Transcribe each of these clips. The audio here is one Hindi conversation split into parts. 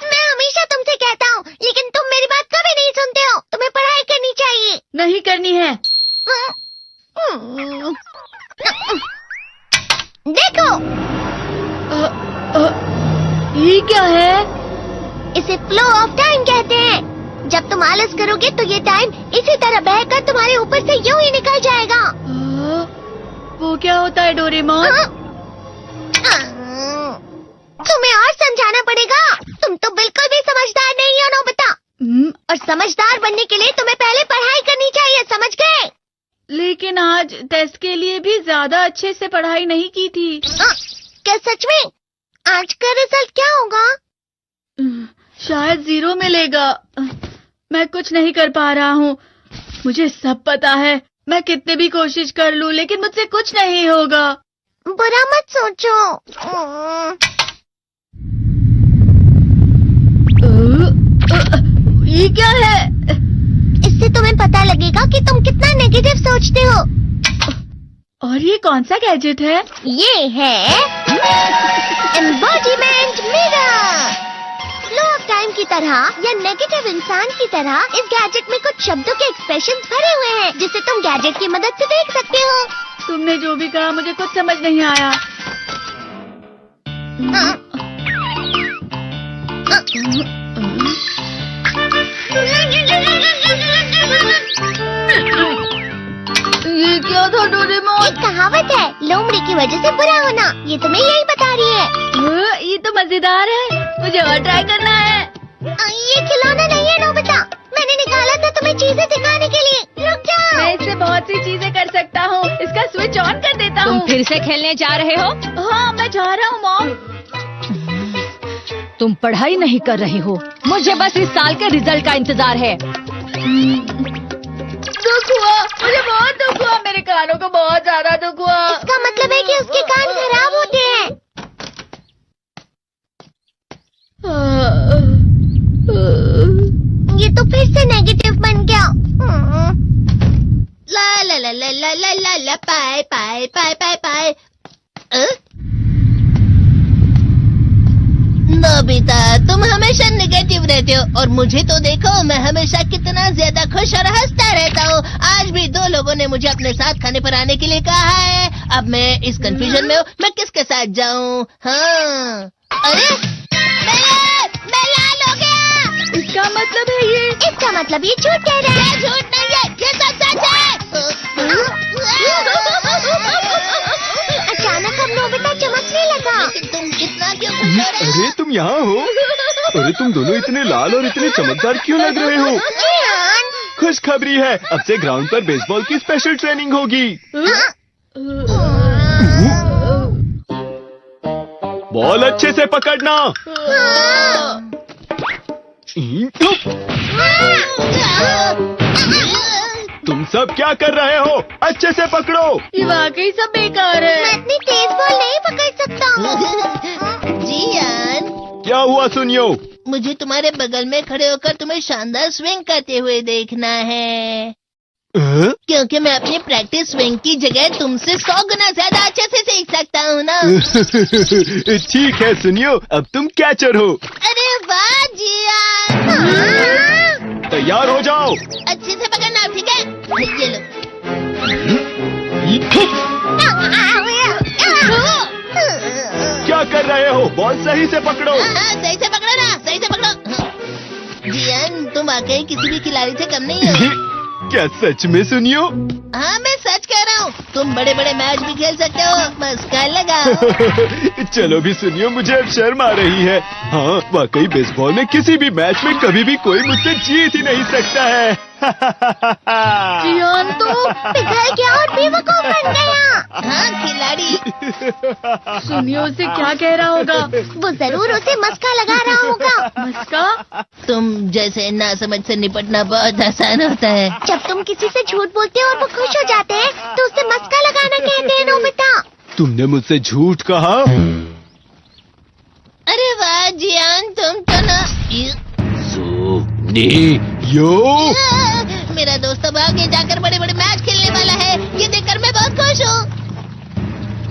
मैं हमेशा तुमसे कहता हूँ, लेकिन तुम मेरी बात कभी नहीं सुनते हो। तुम्हें पढ़ाई करनी चाहिए। नहीं करनी है। देखो, ये क्या है? इसे फ्लो ऑफ टाइम कहते हैं। जब तुम आलस करोगे तो ये टाइम इसी तरह बहकर तुम्हारे ऊपर से यूं ही निकल जाएगा। वो क्या होता है डोरेमोन? तुम्हें और समझाना पड़ेगा। तुम तो बिल्कुल भी समझदार नहीं हो नोबिता। और समझदार बनने के लिए तुम्हें पहले पढ़ाई करनी चाहिए, समझ गए? लेकिन आज टेस्ट के लिए भी ज्यादा अच्छे से पढ़ाई नहीं की थी। क्या सच में? आज का रिजल्ट क्या होगा? शायद 0 मिलेगा। मैं कुछ नहीं कर पा रहा हूँ। मुझे सब पता है। मैं कितने भी कोशिश कर लूँ, लेकिन मुझसे कुछ नहीं होगा। बुरा मत सोचो। ये क्या है? इससे तुम्हें पता लगेगा कि तुम कितना नेगेटिव सोचते हो। और ये कौन सा गैजेट है? ये है embodiment mirror. Flow of time की तरह या नेगेटिव इंसान की तरह इस गैजेट में कुछ शब्दों के एक्सप्रेशंस भरे हुए हैं, जिसे तुम गैजेट की मदद से देख सकते हो। तुमने जो भी कहा मुझे कुछ समझ नहीं आया। ये क्या था डोरेमोन? एक कहावत है, लोमड़ी की वजह से बुरा होना। ये तुम्हें यही बता रही है। ये तो मजेदार है। मुझे और ट्राई करना है। ये खिलौना नहीं है नोबिता। मैंने निकाला था तुम्हें चीजें दिखाने के लिए। रुक जाओ। मैं इससे बहुत सी चीजें कर सकता हूँ। इसका स्विच ऑन कर देता हूँ। तुम फिर से खेलने जा रहे हो? हाँ, मैं जा रहा हूँ मॉम। तुम पढ़ाई नहीं कर रही हो। मुझे बस इस साल के रिजल्ट का इंतजार है। दुख हुआ, मुझे बहुत दुख हुआ। मेरे कानों को बहुत ज्यादा दुख हुआ। इसका मतलब है कि उसके कान खराब होते हैं। ये तो फिर से नेगेटिव बन गया। ला ला ला ला ला ला ला ला पाए पाए पाए पाए पाए। नोबिता, तुम हमेशा नेगेटिव रहते हो और मुझे तो देखो, मैं हमेशा कितना ज्यादा खुश और हंसता रहता हूँ। आज भी 2 लोगों ने मुझे अपने साथ खाने पर आने के लिए कहा है। अब मैं इस कंफ्यूजन में हूँ, मैं किसके साथ जाऊँ? हाँ, अरे मैं लाल हो गया। इसका मतलब है ये? इसका मतलब ये झूठ कह रहा है। झूठ नहीं है, ये सच है। अचानक अब नोबिता चमकने लगा। तुम इतना क्यों खुश हो रहे हो? अरे तुम यहाँ हो? अरे तुम दोनों इतने लाल और इतने चमकदार क्यों लग रहे हो? खुशखबरी है, अब से ग्राउंड पर बेसबॉल की स्पेशल ट्रेनिंग होगी। बॉल अच्छे से पकड़ना। तुम सब क्या कर रहे हो? अच्छे से पकड़ो। ये वाकई सब बेकार है। मैं इतनी तेज बॉल नहीं पकड़ सकता हूँ। जियान, क्या हुआ सुनियो? मुझे तुम्हारे बगल में खड़े होकर तुम्हें शानदार स्विंग करते हुए देखना है। क्योंकि मैं अपनी प्रैक्टिस स्विंग की जगह तुमसे 100 गुना ज्यादा अच्छे से सीख सकता हूँ ना। ठीक है सुनियो, अब तुम कैचर हो। अरे वाह जियान। तैयार हो जाओ। अच्छे से पकड़ना, ठीक है? ये लो। क्या कर रहे हो? बॉल सही से पकड़ो। सही से पकड़ो ना, सही से पकड़ो। जियान, तुम वाकई किसी भी खिलाड़ी से कम नहीं हो। क्या सच में सुनियो? हाँ, मैं सच कह रहा हूँ। तुम बड़े बड़े मैच भी खेल सकते हो, बस कर लगाओ। चलो भी सुनियो, मुझे अब शर्म आ रही है। हाँ, वाकई बेसबॉल में किसी भी मैच में कभी भी कोई मुझसे जीत ही नहीं सकता है। जियान तो पिघल गया और बेवकूफ बन गया। हाँ, खिलाड़ी। सुनियो से क्या कह रहा होगा? वो जरूर उसे मस्का लगा रहा होगा। मस्का? तुम जैसे नासमझ से निपटना बहुत आसान होता है। जब तुम किसी से झूठ बोलते हो और वो खुश हो जाते हैं, तो उसे मस्का लगाना कहते हैं नोबिता। तुमने मुझसे झूठ कहा? अरे वाह जियान, तुम तो ना। यो, मेरा दोस्त अब आगे जाकर बड़े बड़े मैच खेलने वाला है। ये देखकर मैं बहुत खुश हूँ।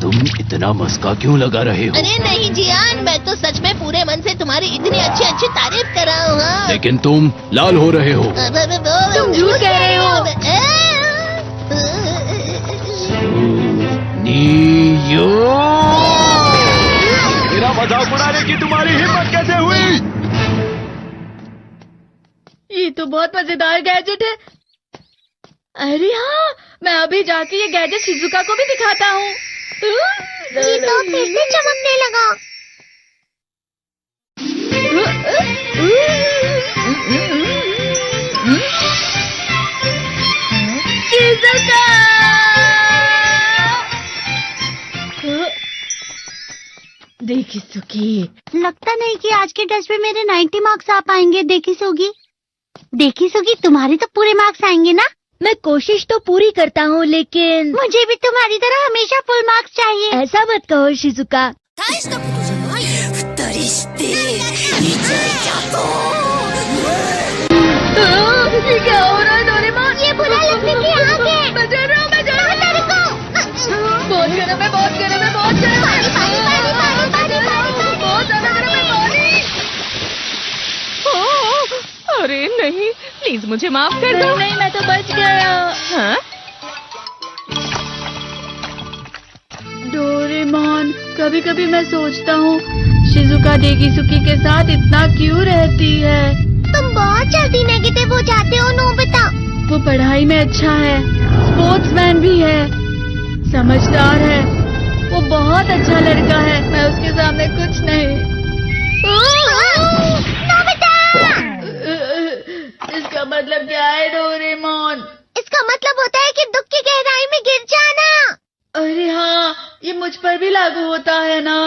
तुम इतना मस्का क्यों लगा रहे हो? अरे नहीं जियान, मैं तो सच में पूरे मन से तुम्हारी इतनी अच्छी अच्छी तारीफ कर रहा हूँ। हाँ। लेकिन तुम लाल हो रहे हो। तुम झूठ कह रहे हो। नियो, मेरा मजाक उड़ाने की तुम्हारी हिम्मत कैसे हुई? ये तो बहुत मजेदार गैजेट है। अरे हाँ, मैं अभी जाके ये गैजेट शिजुका को भी दिखाता हूँ। जी तो फिर से चमकने लगा। शिजुका! देखी सुकी, लगता नहीं कि आज के टेस्ट में मेरे 90 मार्क्स आ पाएंगे। देखी सोगी, तुम्हारे तो पूरे मार्क्स आएंगे ना? मैं कोशिश तो पूरी करता हूँ, लेकिन मुझे भी तुम्हारी तरह हमेशा फुल मार्क्स चाहिए। ऐसा मत कहो शिजुका। ये क्या हो रहा है डोरेमोन? ये बुरा लगने की आग है। मैं डर रहा हूँ, मैं डर रहा हूँ। बहुत गर्म है, बहुत गर्म है, बहुत गर्म है। बहुत ज्यादा गर्म है पानी। अरे नहीं, प्लीज मुझे माफ कर दो। नहीं, मैं तो बच गया। हाँ? डोरेमोन, कभी कभी मैं सोचता हूँ शिजुका डेकिसुकी के साथ इतना क्यों रहती है। तुम बहुत जल्दी नेगेटिव हो जाते हो नोबिता। वो पढ़ाई में अच्छा है, स्पोर्ट्समैन भी है, समझदार है, वो बहुत अच्छा लड़का है। मैं उसके सामने कुछ नहीं। नोबिता! इसका मतलब क्या है डोरेमोन? इसका मतलब होता है कि दुख की गहराई में गिर जाना। अरे हाँ, ये मुझ पर भी लागू होता है ना।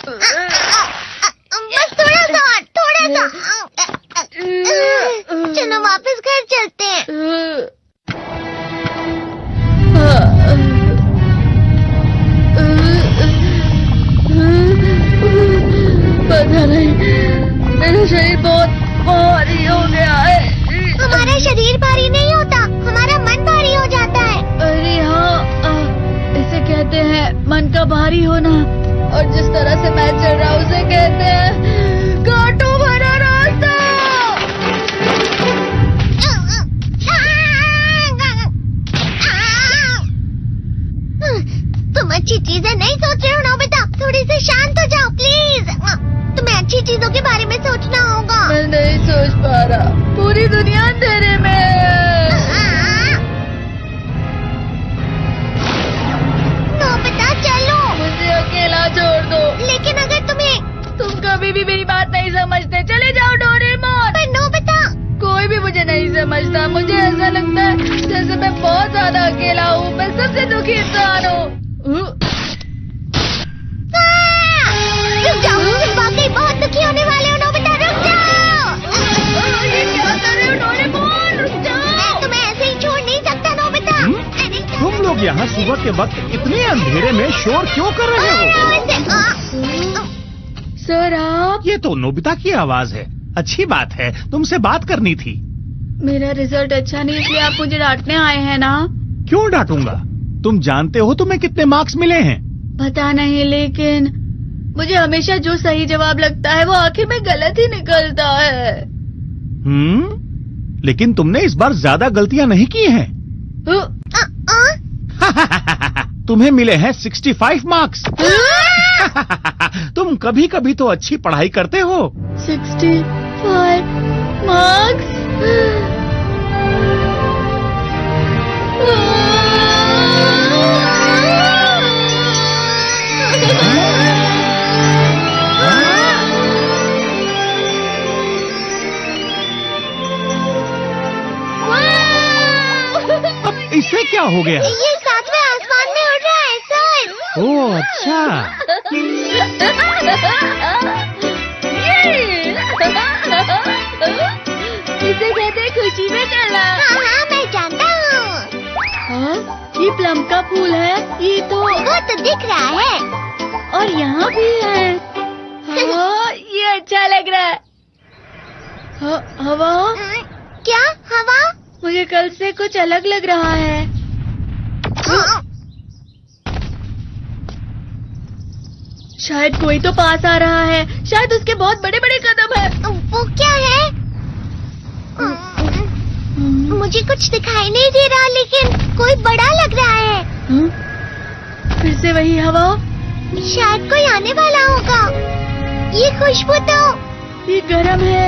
बस थोड़ा सा। चलो वापस घर चलते हैं। पता नहीं, मेरा शरीर बहुत भारी हो गया है। हमारा शरीर भारी नहीं होता, हमारा मन भारी हो जाता है। अरे हाँ, इसे कहते हैं मन का भारी होना। और जिस तरह से मैं चल रहा हूँ उसे कहते हैं कांटों भरा रास्ता। तुम अच्छी चीजें नहीं सोच रहे हो नोबिता, थोड़ी सी शांत हो जाओ प्लीज। तुम्हें अच्छी चीजों के बारे में सोचना होगा। मैं नहीं सोच पा रहा, पूरी दुनिया अंधेरे में है। नोबिता चलो। मुझे अकेला छोड़ दो। लेकिन अगर तुम कभी भी मेरी बात नहीं समझते, चले जाओ डोरेमोन। पर नोबिता, कोई भी मुझे नहीं समझता। मुझे ऐसा लगता है जैसे मैं बहुत ज्यादा अकेला हूँ। मैं सबसे दुखी इंसान हूँ। रुक जाओ, तुम वाकई बहुत दुखी होने वाले हो नोबिता, रुक जाओ। ये क्या कर रहे हो डोरेमोन? रुक जाओ। मैं तुम्हें ऐसे ही छोड़ नहीं सकता नोबिता। तुम लोग यहाँ सुबह के वक्त इतने अंधेरे में शोर क्यों कर रहे हो? सर आप? ये तो नोबिता की आवाज है। अच्छी बात है, तुमसे बात करनी थी। मेरा रिजल्ट अच्छा नहीं, इसलिए आप मुझे डांटने आए हैं ना? क्यों डांटूंगा? तुम जानते हो तुम्हें कितने मार्क्स मिले हैं? पता नहीं, लेकिन मुझे हमेशा जो सही जवाब लगता है वो आखिर में गलत ही निकलता है। लेकिन तुमने इस बार ज्यादा गलतियां नहीं की हैं। तुम्हें मिले हैं 65 मार्क्स। तुम कभी कभी तो अच्छी पढ़ाई करते हो। 65 मार्क्स? अब इससे क्या हो गया? ये सातवें आसमान में उड़ रहा है सर। ओह अच्छा। इसे कहते हैं खुशी में चला। हाँ, मैं जानता हूँ। हाँ, ये प्लम का फूल है। ये तो वो तो दिख रहा है। और यहाँ भी है। हाँ, ये अच्छा लग रहा है। हवा? क्या हवा? मुझे कल से कुछ अलग लग रहा है। शायद कोई तो पास आ रहा है। शायद उसके बहुत बड़े बड़े कदम है। वो क्या है? मुझे कुछ दिखाई नहीं दे रहा, लेकिन कोई बड़ा लग रहा है। फिर से वही हवा। शायद कोई आने वाला होगा। ये खुशबू तो ये गरम है।